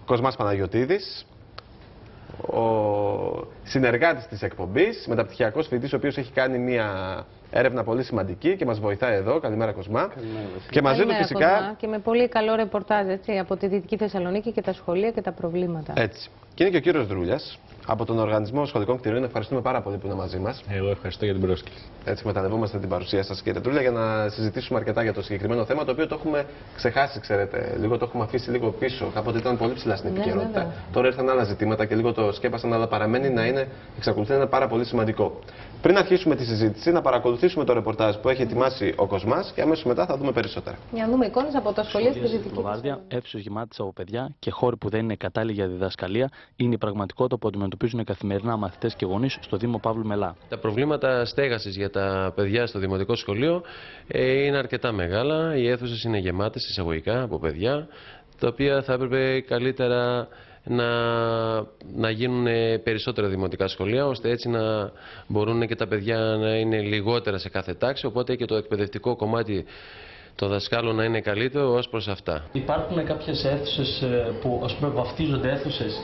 Κοσμάς Παναγιωτίδης, ο συνεργάτης της εκπομπής, μεταπτυχιακός φοιτητής, ο οποίος έχει κάνει μια έρευνα πολύ σημαντική και μας βοηθάει εδώ. Καλημέρα, Κοσμά. Καλημέρα, και μαζί του φυσικά. Κοσμά, και με πολύ καλό ρεπορτάζ, έτσι, από τη Δυτική Θεσσαλονίκη και τα σχολεία και τα προβλήματα. Έτσι. Και είναι και ο κύριος Δρούλιας από τον Οργανισμό Σχολικών Κτηρίων. Ευχαριστούμε πάρα πολύ που είναι μαζί μας. Εγώ ευχαριστώ για την πρόσκληση. Έτσι, μετανευόμαστε την παρουσία σας, κύριε Δρούλια, για να συζητήσουμε αρκετά για το συγκεκριμένο θέμα, το οποίο το έχουμε ξεχάσει, ξέρετε. Λίγο το έχουμε αφήσει λίγο πίσω. Κάποτε ήταν πολύ ψηλά στην επικαιρότητα. Τώρα ήρθαν άλλα ζητήματα και λίγο το σκέπασαν, αλλά παραμένει να είναι, εξακολουθεί να είναι πάρα πολύ σημαντικό. Πριν αρχίσουμε τη συζήτηση, να παρακολουθήσουμε το ρεπορτάζ που έχει ετοιμάσει ο Κοσμάς και αμέσως μετά θα δούμε περισσότερα. Για να δούμε εικόνες από τα σχολεία στη Δυτική Θεσσαλονίκη. Αίθουσες γεμάτες από παιδιά και χώροι που δεν είναι κατάλληλοι για διδασκαλία είναι η πραγματικότητα που αντιμετωπίζουν καθημερινά μαθητές και γονείς στο Δήμο Παύλου Μελά. Τα προβλήματα στέγασης για τα παιδιά στο δημοτικό σχολείο είναι αρκετά μεγάλα. Οι αίθουσες είναι γεμάτες εισαγωγικά από παιδιά, τα οποία θα έπρεπε καλύτερα να γίνουν περισσότερα δημοτικά σχολεία, ώστε έτσι να μπορούν και τα παιδιά να είναι λιγότερα σε κάθε τάξη, οπότε και το εκπαιδευτικό κομμάτι των δασκάλων να είναι καλύτερο ως προς αυτά. Υπάρχουν κάποιες αίθουσες που, ας πούμε, βαφτίζονται αίθουσες?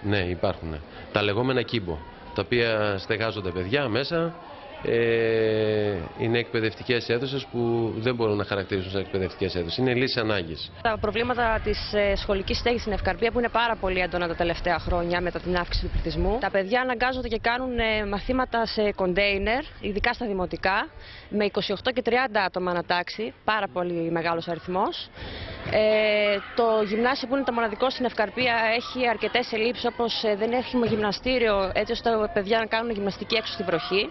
Ναι, υπάρχουν. Τα λεγόμενα κύμπο, τα οποία στεγάζονται παιδιά μέσα. Είναι εκπαιδευτικές αίθουσες που δεν μπορούν να χαρακτηρίζουν σαν εκπαιδευτικές αίθουσες. Είναι λύση ανάγκης. Τα προβλήματα της σχολικής στέγης στην Ευκαρπία, που είναι πάρα πολύ έντονα τα τελευταία χρόνια μετά την αύξηση του πληθυσμού. Τα παιδιά αναγκάζονται και κάνουν μαθήματα σε κοντέινερ, ειδικά στα δημοτικά, με 28 και 30 άτομα ανατάξει. Πάρα πολύ μεγάλος αριθμός. Το γυμνάσιο, που είναι το μοναδικό στην Ευκαρπία, έχει αρκετές ελλείψεις, όπως δεν έχουμε γυμναστήριο, έτσι ώστε τα παιδιά να κάνουν γυμναστική έξω στη βροχή.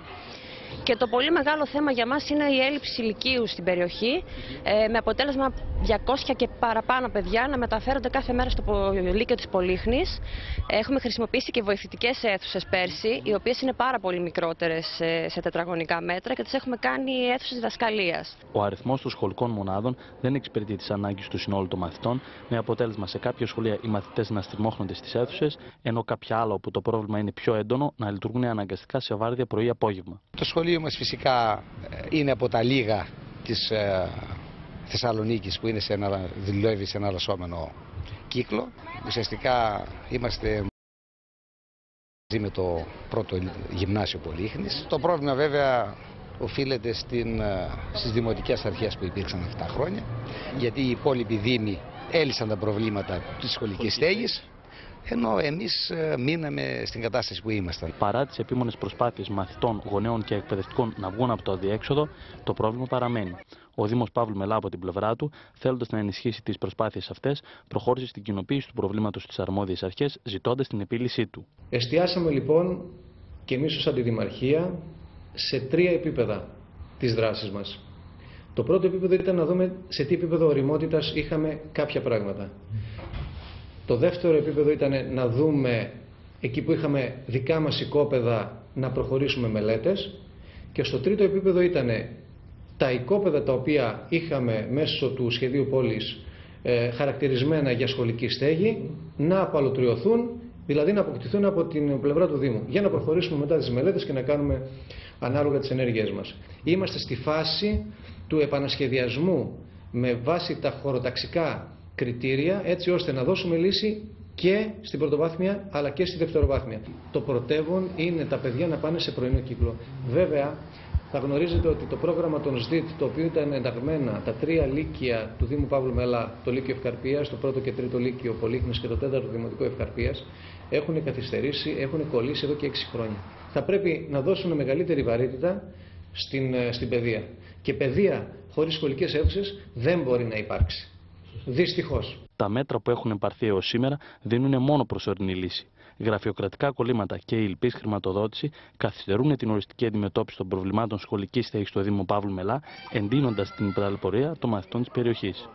Και το πολύ μεγάλο θέμα για μας είναι η έλλειψη ηλικίου στην περιοχή, με αποτέλεσμα 200 και παραπάνω παιδιά να μεταφέρονται κάθε μέρα στο Λύκειο της Πολύχνης. Έχουμε χρησιμοποιήσει και βοηθητικές αίθουσες πέρσι, οι οποίες είναι πάρα πολύ μικρότερες σε τετραγωνικά μέτρα, και τις έχουμε κάνει αίθουσες διδασκαλίας. Ο αριθμός των σχολικών μονάδων δεν εξυπηρετεί τις ανάγκες του συνόλου των μαθητών, με αποτέλεσμα σε κάποια σχολεία οι μαθητές να στριμώχνονται στις αίθουσες, ενώ κάποια άλλα όπου το πρόβλημα είναι πιο έντονο να λειτουργούν αναγκαστικά σε βάρδια πρωί-απόγευμα. Το σχολείο μας φυσικά είναι από τα λίγα της Θεσσαλονίκης που είναι δουλεύει σε ένα αλλασσόμενο κύκλο. Ουσιαστικά είμαστε μαζί με το πρώτο γυμνάσιο Πολύχνης. Το πρόβλημα βέβαια οφείλεται στις δημοτικές αρχές που υπήρξαν αυτά τα χρόνια, γιατί οι υπόλοιποι δήμοι έλυσαν τα προβλήματα της σχολικής στέγης, ενώ εμείς μείναμε στην κατάσταση που ήμασταν. Παρά τις επίμονες προσπάθειες μαθητών, γονέων και εκπαιδευτικών να βγουν από το αδιέξοδο, το πρόβλημα παραμένει. Ο Δήμος Παύλου Μελά, από την πλευρά του, θέλοντας να ενισχύσει τις προσπάθειες αυτές, προχώρησε στην κοινοποίηση του προβλήματος στις αρμόδιες αρχές, ζητώντας την επίλυσή του. Εστιάσαμε λοιπόν και εμείς ως Αντιδημαρχία σε 3 επίπεδα της δράσης μας. Το πρώτο επίπεδο ήταν να δούμε σε τι επίπεδο ωριμότητας είχαμε κάποια πράγματα. Το δεύτερο επίπεδο ήταν να δούμε εκεί που είχαμε δικά μας οικόπεδα να προχωρήσουμε μελέτες, και στο τρίτο επίπεδο ήταν τα οικόπεδα τα οποία είχαμε μέσω του σχεδίου πόλης χαρακτηρισμένα για σχολική στέγη να απαλωτριωθούν, δηλαδή να αποκτηθούν από την πλευρά του Δήμου, για να προχωρήσουμε μετά τις μελέτες και να κάνουμε ανάλογα τις ενέργειές μας. Είμαστε στη φάση του επανασχεδιασμού με βάση τα χωροταξικά κριτήρια, έτσι ώστε να δώσουμε λύση και στην πρωτοβάθμια αλλά και στη δευτεροβάθμια. Το πρωτεύον είναι τα παιδιά να πάνε σε πρωινό κύκλο. Βέβαια, θα γνωρίζετε ότι το πρόγραμμα των ΣΔΙΤ, το οποίο ήταν ενταγμένα τα 3 λύκεια του Δήμου Παύλου Μελά, το Λύκειο Ευκαρπίας, το 1ο και 3ο Λύκειο Πολύχνης και το 4ο Δημοτικό Ευκαρπίας, έχουν καθυστερήσει, έχουν κολλήσει εδώ και 6 χρόνια. Θα πρέπει να δώσουν μεγαλύτερη βαρύτητα στην παιδεία. Και παιδεία χωρίς σχολικές αίθουσες δεν μπορεί να υπάρξει. Δυστυχώς. Τα μέτρα που έχουν πάρθει έως σήμερα δίνουν μόνο προσωρινή λύση. Γραφειοκρατικά κολλήματα και η υλπής χρηματοδότηση καθυστερούν την οριστική αντιμετώπιση των προβλημάτων σχολικής στέγης στο Δήμο Παύλου Μελά, εντείνοντας την ταλαιπωρία των μαθητών της περιοχής.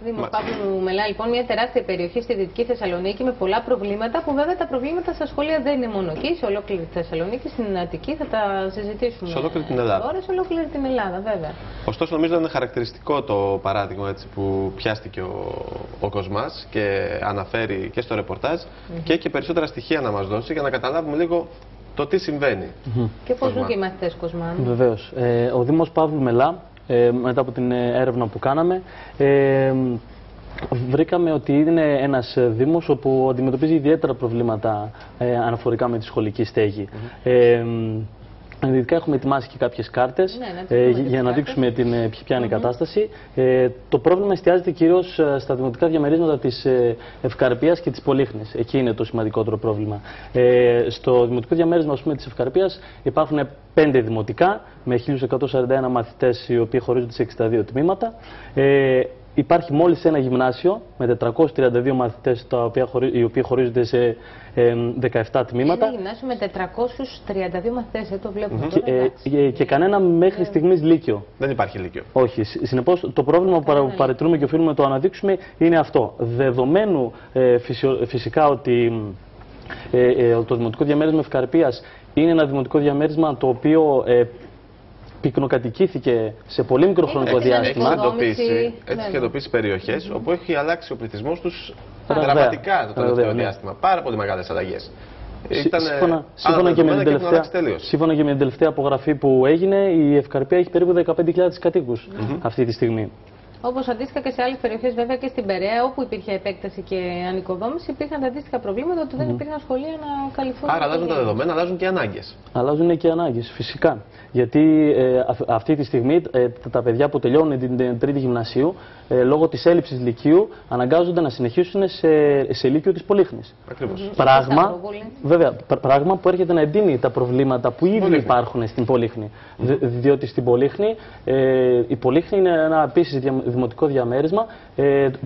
Δήμο Παύλου Μελά, λοιπόν, μια τεράστια περιοχή στη Δυτική Θεσσαλονίκη με πολλά προβλήματα, που βέβαια τα προβλήματα στα σχολεία δεν είναι μόνο εκεί, σε ολόκληρη τη Θεσσαλονίκη, στην Αττική θα τα συζητήσουμε. Σε ολόκληρη την Ελλάδα. Τώρα, σε ολόκληρη την Ελλάδα, βέβαια. Ωστόσο, νομίζω είναι χαρακτηριστικό το παράδειγμα, έτσι, που πιάστηκε ο Κοσμάς και αναφέρει και στο ρεπορτάζ και έχει και περισσότερα στοιχεία να μας δώσει για να καταλάβουμε λίγο το τι συμβαίνει. Και πώς ζουν και οι μαθητές, Κοσμά. Βεβαίως. Ο Δήμος Παύλου Μελά, μετά από την έρευνα που κάναμε, Βρήκαμε ότι είναι ένας δήμος όπου αντιμετωπίζει ιδιαίτερα προβλήματα αναφορικά με τη σχολική στέγη. Ειδικά έχουμε ετοιμάσει και κάποιες κάρτες για να δείξουμε ποια είναι η κατάσταση. Το πρόβλημα εστιάζεται κυρίως στα δημοτικά διαμερίσματα της Ευκαρπίας και της Πολύχνης. Εκεί είναι το σημαντικότερο πρόβλημα. Στο δημοτικό διαμέρισμα της Ευκαρπίας υπάρχουν 5 δημοτικά με 1.141 μαθητές οι οποίοι χωρίζονται σε 62 τμήματα. Υπάρχει μόλις ένα γυμνάσιο με 432 μαθητές οι οποίοι χωρίζονται σε 17 τμήματα. Ένα γυμνάσιο με 432 μαθητές, το βλέπουμε τώρα. Και κανένα μέχρι στιγμής λύκειο. Δεν υπάρχει λύκειο. Όχι. Συνεπώς το πρόβλημα που παρατηρούμε και οφείλουμε να το αναδείξουμε είναι αυτό. Δεδομένου φυσικά ότι το δημοτικό διαμέρισμα Ευκαρπίας είναι ένα δημοτικό διαμέρισμα το οποίο πυκνοκατοικήθηκε σε πολύ μικρό χρονικό διάστημα. Έχει εντοπίσει περιοχές όπου έχει αλλάξει ο πληθυσμός τους δραματικά το τελευταίο διάστημα. Πάρα πολύ μεγάλες αλλαγές. Σύμφωνα και με την τελευταία απογραφή που έγινε, η Ευκαρπία έχει περίπου 15.000 κατοίκους αυτή τη στιγμή. Όπως αντίστοιχα και σε άλλες περιοχές, βέβαια και στην Περαία, όπου υπήρχε επέκταση και ανοικοδόμηση, υπήρχαν τα αντίστοιχα προβλήματα ότι δεν υπήρχαν σχολεία να καλυφθούν. Άρα αλλάζουν τα δεδομένα, αλλάζουν και οι ανάγκες. Αλλάζουν και οι ανάγκες, φυσικά. Γιατί αυτή τη στιγμή τα παιδιά που τελειώνουν την τρίτη γυμνασίου, λόγω της έλλειψης λυκείου, αναγκάζονται να συνεχίσουν σε λύκειο της Πολύχνης. Ακριβώς. Πράγμα που έρχεται να εντείνει τα προβλήματα που ήδη υπάρχουν στην Πολύχνη. Διότι στην Πολύχνη, η Πολύχνη είναι ένα επίσης δημοτικό διαμέρισμα,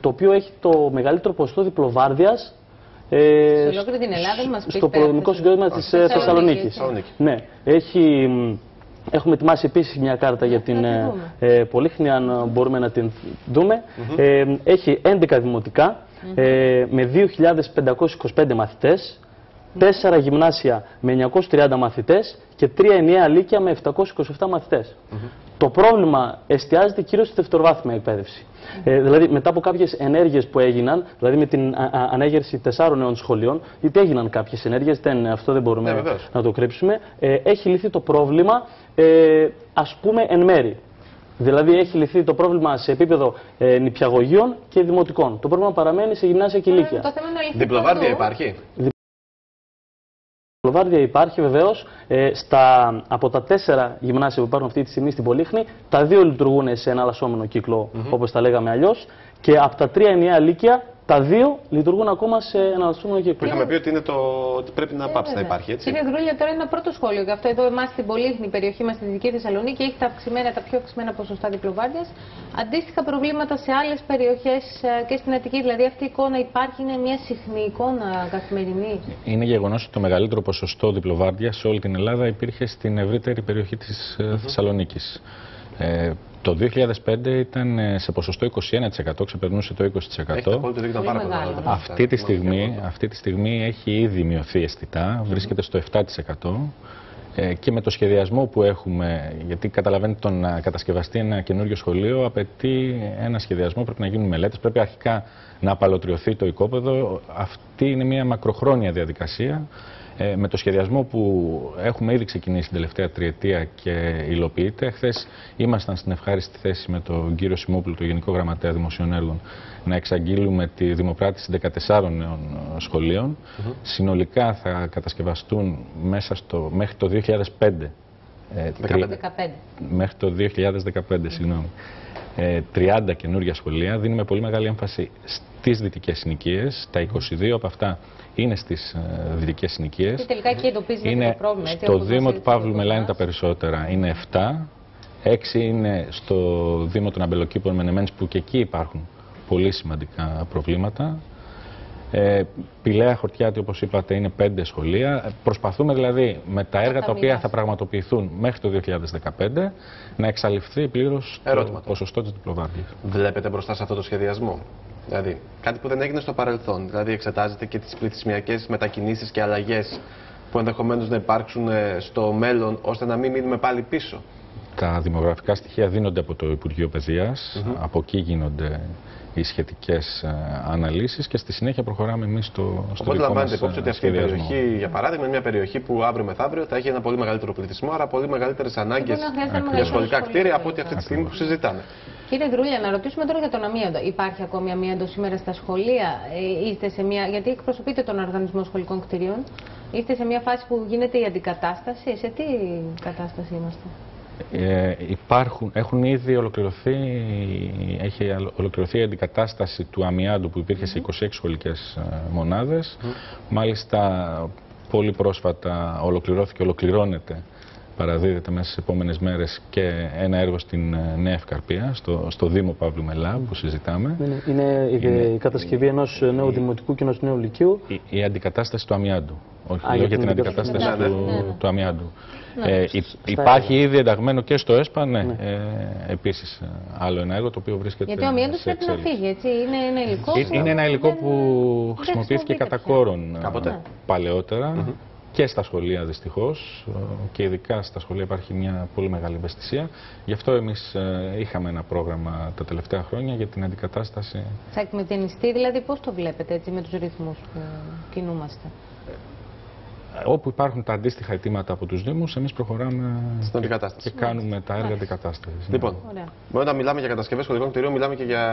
το οποίο έχει το μεγαλύτερο ποσοστό διπλοβάρδιας σε ολόκληρη την Ελλάδα, στο προδομικό συγκρότημα της Θεσσαλονίκης. Ναι, έχουμε ετοιμάσει επίσης μια κάρτα για την Πολύχνη, αν μπορούμε να την δούμε. Έχει 11 δημοτικά με 2.525 μαθητές, 4 γυμνάσια με 930 μαθητές και 3 ενιαία λύκεια με 727 μαθητές. Το πρόβλημα εστιάζεται κυρίως στη δευτεροβάθμια εκπαίδευση. Δηλαδή, μετά από κάποιες ενέργειες που έγιναν, δηλαδή με την ανέγερση 4 νέων σχολείων, είτε έγιναν κάποιες ενέργειες, αυτό δεν μπορούμε να το κρύψουμε, έχει λυθεί το πρόβλημα, ας πούμε, εν μέρη. Δηλαδή, έχει λυθεί το πρόβλημα σε επίπεδο νηπιαγωγείων και δημοτικών. Το πρόβλημα παραμένει σε γυμνάσια και λύκεια. Διπλοβάρδια υπάρχει. Διπλοβάρδια υπάρχει βεβαίως. Από τα 4 γυμνάσια που υπάρχουν αυτή τη στιγμή στην Πολύχνη, τα 2 λειτουργούν σε εναλλασσόμενο κύκλο, όπως τα λέγαμε αλλιώς, και από τα 3 ενιαία λύκεια, τα 2 λειτουργούν ακόμα σε εναλλασσόμενο κύκλο. Είχαμε πει ότι πρέπει να πάψει να υπάρχει, έτσι. Κύριε Γκρούλια, τώρα είναι ένα πρώτο σχόλιο. Γι' αυτό εδώ εμάς στην Πολύχνη, η περιοχή μας στη Δυτική Θεσσαλονίκη, έχει τα πιο αυξημένα ποσοστά διπλοβάρδιας. Αντίστοιχα προβλήματα σε άλλες περιοχές και στην Αττική. Δηλαδή αυτή η εικόνα υπάρχει, είναι μια συχνή εικόνα καθημερινή. Είναι γεγονός ότι το μεγαλύτερο ποσοστό διπλοβάρδιας σε όλη την Ελλάδα υπήρχε στην ευρύτερη περιοχή της Θεσσαλονίκης. Το 2005 ήταν σε ποσοστό 21%, ξεπερνούσε το 20%. Αυτή τη στιγμή έχει ήδη μειωθεί αισθητά, βρίσκεται στο 7%. Και με το σχεδιασμό που έχουμε, γιατί καταλαβαίνετε το να κατασκευαστεί ένα καινούριο σχολείο απαιτεί ένα σχεδιασμό, πρέπει να γίνουν μελέτες, πρέπει αρχικά να απαλωτριωθεί το οικόπεδο. Αυτή είναι μια μακροχρόνια διαδικασία. Με το σχεδιασμό που έχουμε ήδη ξεκινήσει την τελευταία τριετία και υλοποιείται, χθες ήμασταν στην ευχάριστη θέση με τον κύριο Σιμόπουλο, τον Γενικό Γραμματέα Δημοσίων Έργων, να εξαγγείλουμε τη δημοπράτηση 14 νέων σχολείων. Συνολικά θα κατασκευαστούν μέχρι το 2015. Μέχρι το 2015, συγγνώμη. 30 καινούργια σχολεία. Δίνουμε πολύ μεγάλη έμφαση στις δυτικές συνοικίες. Τα 22 από αυτά είναι στις δυτικές συνοικίες. Και τελικά εκεί εντοπίζεται το πρόβλημα. Στο Δήμο του Παύλου Μελά είναι τα περισσότερα, είναι 7. 6 είναι στο Δήμο των Αμπελοκήπων Μενεμένης, που και εκεί υπάρχουν πολύ σημαντικά προβλήματα. Πηλαία Χορτιάτη, όπως είπατε, είναι 5 σχολεία. Προσπαθούμε δηλαδή με τα έργα τα οποία θα πραγματοποιηθούν μέχρι το 2015 να εξαλειφθεί πλήρως το ποσοστό της διπλοβάρδιας. Βλέπετε μπροστά σε αυτό το σχεδιασμό? Δηλαδή, κάτι που δεν έγινε στο παρελθόν. Δηλαδή, εξετάζετε και τις πληθυσμιακές μετακινήσεις και αλλαγές που ενδεχομένως να υπάρξουν στο μέλλον, ώστε να μην μείνουμε πάλι πίσω. Τα δημογραφικά στοιχεία δίνονται από το Υπουργείο Παιδείας. Από εκεί γίνονται οι σχετικές αναλύσεις και στη συνέχεια προχωράμε εμείς στο δικό μας σχεδιασμό. Οπότε λαμβάνετε υπόψη ότι αυτή η περιοχή, για παράδειγμα, είναι μια περιοχή που αύριο μεθαύριο θα έχει ένα πολύ μεγαλύτερο πληθυσμό, άρα πολύ μεγαλύτερες ανάγκες για σχολικά κτίρια από ό,τι αυτή τη στιγμή που συζητάμε. Κύριε Δρούλια, να ρωτήσουμε τώρα για τον αμίαντο. Υπάρχει ακόμη αμίαντο σήμερα στα σχολεία? Είστε σε μια... Γιατί εκπροσωπείτε τον Οργανισμό Σχολικών Κτηρίων. Είστε σε μια φάση που γίνεται η αντικατάσταση. Σε τι κατάσταση είμαστε? Έχουν ήδη έχει ολοκληρωθεί η αντικατάσταση του αμιάντου που υπήρχε σε 26 σχολικές μονάδες. Μάλιστα, πολύ πρόσφατα ολοκληρώνεται, παραδίδεται μέσα στις επόμενες μέρες και ένα έργο στην Νέα Ευκαρπία, στο Δήμο Παύλου Μελά, που συζητάμε. Είναι η κατασκευή ενός νέου δημοτικού και ενός νέου λυκείου. Η αντικατάσταση του αμιάντου. Όχι, για την αντικατάσταση του αμιάντου. Υπάρχει ήδη ενταγμένο και στο ΕΣΠΑ, επίσης άλλο ένα έργο το οποίο βρίσκεται. Γιατί ο αμιάντος πρέπει να φύγει, έτσι. Είναι ένα υλικό. Είναι ένα υλικό που χρησιμοποιήθηκε κατά κόρον παλαιότερα. Και στα σχολεία δυστυχώς, και ειδικά στα σχολεία υπάρχει μια πολύ μεγάλη ευαισθησία. Γι' αυτό εμείς είχαμε ένα πρόγραμμα τα τελευταία χρόνια για την αντικατάσταση. Θα εκμεταλλευτεί, δηλαδή πώς το βλέπετε έτσι με τους ρυθμούς που κινούμαστε? Όπου υπάρχουν τα αντίστοιχα αιτήματα από τους Δήμους, εμείς προχωράμε και κάνουμε τα έργα αντικατάστασης. Λοιπόν, όταν μιλάμε για κατασκευές σχολικών κτηρίων, μιλάμε και για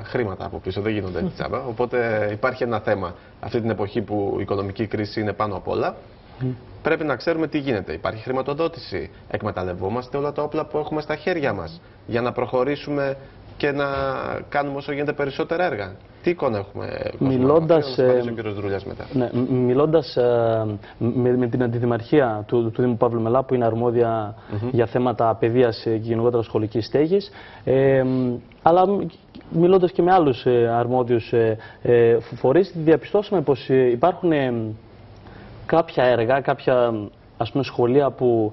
χρήματα από πίσω, δεν γίνονται έτσι τσάμπα. Οπότε υπάρχει ένα θέμα αυτή την εποχή που η οικονομική κρίση είναι πάνω απ' όλα. Πρέπει να ξέρουμε τι γίνεται. Υπάρχει χρηματοδότηση. Εκμεταλλευόμαστε όλα τα όπλα που έχουμε στα χέρια μας για να προχωρήσουμε και να κάνουμε όσο γίνεται περισσότερα έργα. Τι εικόνα έχουμε? Μιλώντας με την αντιδημαρχία του Δήμου Παύλου Μελά, που είναι αρμόδια για θέματα παιδείας και γενικότερα σχολικής στέγης, αλλά μιλώντας και με άλλους αρμόδιους φορείς, διαπιστώσαμε πως υπάρχουν κάποια έργα, κάποια σχολεία που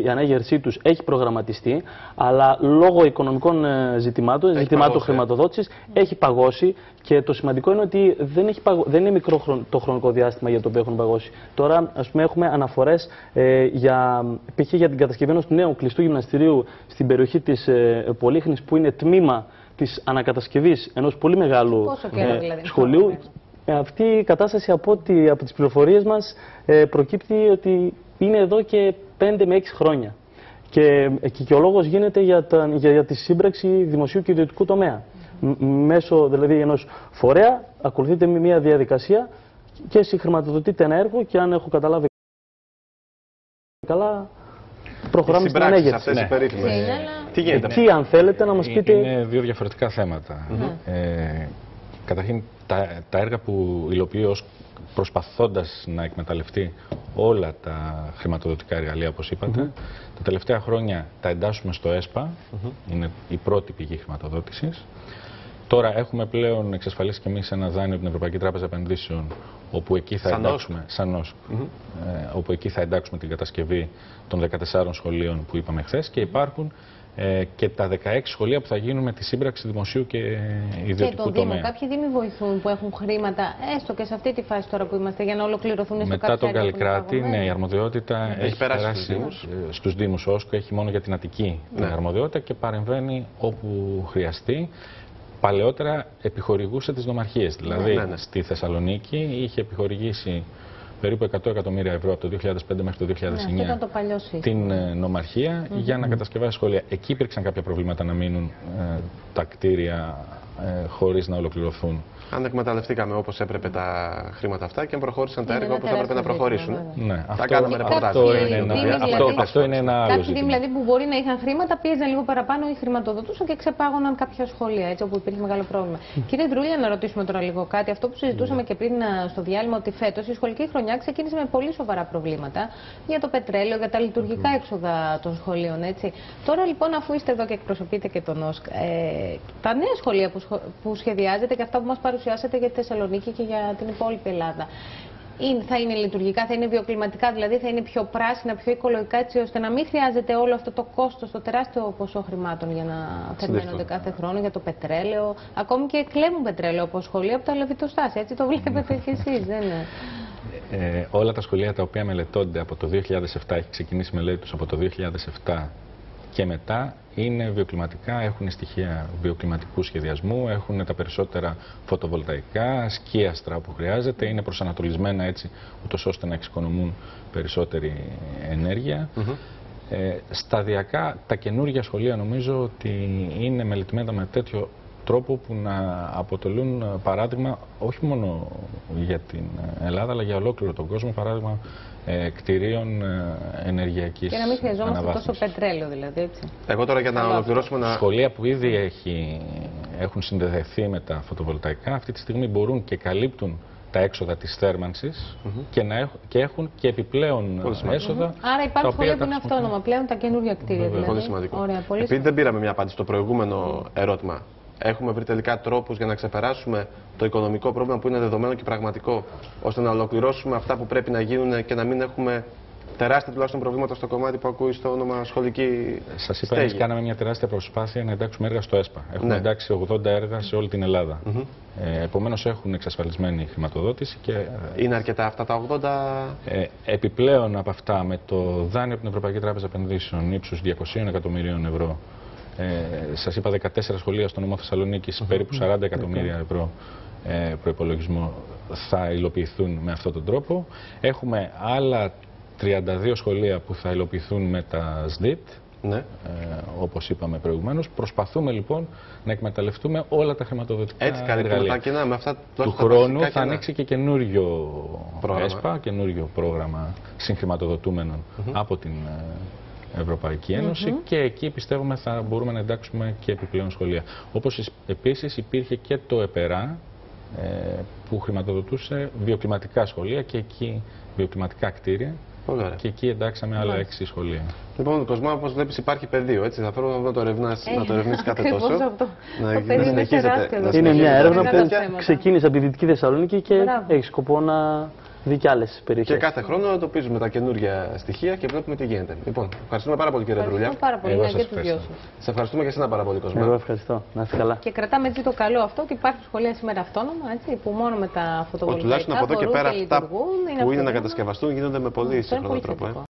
η ανέγερσή τους έχει προγραμματιστεί, αλλά λόγω οικονομικών ζητημάτων χρηματοδότησης έχει παγώσει, και το σημαντικό είναι ότι δεν είναι μικρό το χρονικό διάστημα για το οποίο έχουν παγώσει. Τώρα, έχουμε αναφορές π.χ. για την κατασκευή ενός νέου κλειστού γυμναστηρίου στην περιοχή της Πολύχνης, που είναι τμήμα της ανακατασκευής ενός πολύ μεγάλου σχολείου. Αυτή η κατάσταση, από τις πληροφορίες μας, προκύπτει ότι είναι εδώ και 5 με 6 χρόνια. Και ο λόγος γίνεται για τη σύμπραξη δημοσίου και ιδιωτικού τομέα. Μέσω δηλαδή ενός φορέα ακολουθείται μια διαδικασία και συγχρηματοδοτείται ένα έργο, και αν έχω καταλάβει καλά, προχωράμε στην ανέγερση. Τι γίνεται? Τι, αν θέλετε να μας πείτε? Είναι δύο διαφορετικά θέματα. Καταρχήν, τα έργα που υλοποιεί προσπαθώντας να εκμεταλλευτεί όλα τα χρηματοδοτικά εργαλεία, όπως είπατε, τα τελευταία χρόνια τα εντάσσουμε στο ΕΣΠΑ, είναι η πρώτη πηγή χρηματοδότησης. Τώρα έχουμε πλέον εξασφαλίσει και εμείς ένα δάνειο από την Ευρωπαϊκή Τράπεζα Επενδύσεων, όπου εκεί θα εντάξουμε, όπου εκεί θα εντάξουμε την κατασκευή των 14 σχολείων που είπαμε χθες, και υπάρχουν και τα 16 σχολεία που θα γίνουν με τη σύμπραξη δημοσίου και ιδιωτικού τομέα. Κάποιοι δήμοι βοηθούν που έχουν χρήματα, έστω και σε αυτή τη φάση τώρα που είμαστε, για να ολοκληρωθούν στο μετά τον Καλλικράτη, η αρμοδιότητα έχει περάσει στους Δήμους. Ο ΟΣΚΟ έχει μόνο για την Αττική την αρμοδιότητα και παρεμβαίνει όπου χρειαστεί. Παλαιότερα επιχορηγούσε τις νομαρχίες. Δηλαδή στη Θεσσαλονίκη είχε επιχορηγήσει περίπου 100 εκατομμύρια ευρώ από το 2005 μέχρι το 2009 την νομαρχία για να κατασκευάσει σχολεία. Εκεί υπήρξαν κάποια προβλήματα να μείνουν τα κτίρια χωρίς να ολοκληρωθούν. Αν εκμεταλλευτήκαμε όπως έπρεπε τα χρήματα αυτά και αν προχώρησαν τα έργα όπως έπρεπε να προχωρήσουν. Ναι, θα κάναμε ρεπορτάζ. Αυτό είναι ένα άλλο ζήτημα. Δηλαδή που μπορεί να είχαν χρήματα, πίεζαν λίγο παραπάνω ή χρηματοδοτούσαν και ξεπάγωναν κάποια σχολεία, έτσι, όπου υπήρχε μεγάλο πρόβλημα. Κύριε Δρούλια, να ρωτήσουμε τώρα λίγο κάτι. Αυτό που συζητούσαμε και πριν στο διάλειμμα, ότι φέτος η σχολική χρονιά ξεκίνησε με πολύ σοβαρά προβλήματα για το πετρέλαιο, για τα λειτουργικά έξοδα των σχολείων. Έτσι. Τώρα λοιπόν, αφού είστε εδώ και εκπροσωπείτε και τον ΟΣΚ, τα νέα σχολεία που σχεδιάζετε και αυτά που μας παρουσιάσατε για τη Θεσσαλονίκη και για την υπόλοιπη Ελλάδα, θα είναι λειτουργικά, θα είναι βιοκλιματικά, δηλαδή θα είναι πιο πράσινα, πιο οικολογικά, έτσι ώστε να μην χρειάζεται όλο αυτό το κόστος, το τεράστιο ποσό χρημάτων για να θερμαίνονται κάθε χρόνο για το πετρέλαιο. Ακόμη και κλέβουν πετρέλαιο από σχολεία από τα λεβιτοστάσια, έτσι το βλέπετε κι εσείς, δεν είναι? Όλα τα σχολεία τα οποία μελετώνται από το 2007, έχει ξεκινήσει η μελέτη τους από το 2007 και μετά, είναι βιοκλιματικά, έχουν στοιχεία βιοκλιματικού σχεδιασμού, έχουν τα περισσότερα φωτοβολταϊκά, σκίαστρα που χρειάζεται, είναι προσανατολισμένα έτσι ούτως ώστε να εξοικονομούν περισσότερη ενέργεια. Σταδιακά τα καινούργια σχολεία νομίζω ότι είναι μελετημένα με τέτοιο τρόπο που να αποτελούν παράδειγμα όχι μόνο για την Ελλάδα αλλά για ολόκληρο τον κόσμο, παράδειγμα κτηρίων ενεργειακής και να μην χρειαζόμαστε αναβάθμισης. τόσο πετρέλαιο δηλαδή, έτσι. Εγώ τώρα για να ολοκληρώσουμε Σχολεία που ήδη έχουν συνδεδεθεί με τα φωτοβολταϊκά αυτή τη στιγμή μπορούν και καλύπτουν τα έξοδα της θέρμανσης και έχουν και επιπλέον έσοδα. Άρα υπάρχουν σχολεία που είναι αυτόνομα πλέον, τα καινούργια κτίρια δηλαδή. Πολύ σημαντικό. Ωραία, πολύ Επειδή δεν πήραμε μια απάντηση στο προηγούμενο ερώτημα, έχουμε βρει τελικά τρόπους για να ξεπεράσουμε το οικονομικό πρόβλημα που είναι δεδομένο και πραγματικό, ώστε να ολοκληρώσουμε αυτά που πρέπει να γίνουν και να μην έχουμε τεράστια τουλάχιστον προβλήματα στο κομμάτι που ακούει στο όνομα σχολική Σας είπα, εμείς κάναμε μια τεράστια προσπάθεια να εντάξουμε έργα στο ΕΣΠΑ. Έχουμε εντάξει 80 έργα σε όλη την Ελλάδα. Επομένως έχουν εξασφαλισμένη χρηματοδότηση. Και είναι αρκετά αυτά τα 80? Επιπλέον από αυτά, με το δάνειο από την Ευρωπαϊκή Τράπεζα Επενδύσεων ύψους 200 εκατομμυρίων ευρώ, σας είπα 14 σχολεία στο νομό Θεσσαλονίκης, περίπου 40 εκατομμύρια ευρώ προϋπολογισμό θα υλοποιηθούν με αυτόν τον τρόπο. Έχουμε άλλα 32 σχολεία που θα υλοποιηθούν με τα ΣΔΙΤ, όπως είπαμε προηγουμένως. Προσπαθούμε λοιπόν να εκμεταλλευτούμε όλα τα χρηματοδοτικά εργαλεία. Του χρόνου θα ανοίξει και καινούριο ΕΣΠΑ, καινούριο πρόγραμμα συγχρηματοδοτούμενο από την Ευρωπαϊκή Ένωση και εκεί πιστεύουμε θα μπορούμε να εντάξουμε και επιπλέον σχολεία. Όπως επίσης υπήρχε και το ΕΠΕΡΑ που χρηματοδοτούσε βιοκλιματικά σχολεία και εκεί βιοκλιματικά κτίρια. Και εκεί εντάξαμε άλλα 6 σχολεία. Λοιπόν, Κοσμά, όπως βλέπεις υπάρχει πεδίο, έτσι. Θα θέλω να το ερευνήσεις κάθε τόσο. Να συνεχίζετε. Είναι μια έρευνα που ξεκίνησε από τη Δυτική Θεσσαλονίκη και έχει σκοπό να δει και άλλες περιοχές. Και κάθε χρόνο εντοπίζουμε τα καινούργια στοιχεία και βλέπουμε τι γίνεται. Λοιπόν, ευχαριστούμε πάρα πολύ, κύριε Δρουλιά. Σε ευχαριστούμε και εσένα πάρα πολύ, Κοσμά. Εγώ ευχαριστώ. Να είστε καλά. Και κρατάμε έτσι το καλό αυτό ότι υπάρχουν σχολεία σήμερα αυτόνομα, έτσι, που μόνο με τα φωτοβολταϊκά τουλάχιστον από εδώ και πέρα αυτά που είναι να κατασκευαστούν γίνονται με πολύ σύγχρονο τρόπο.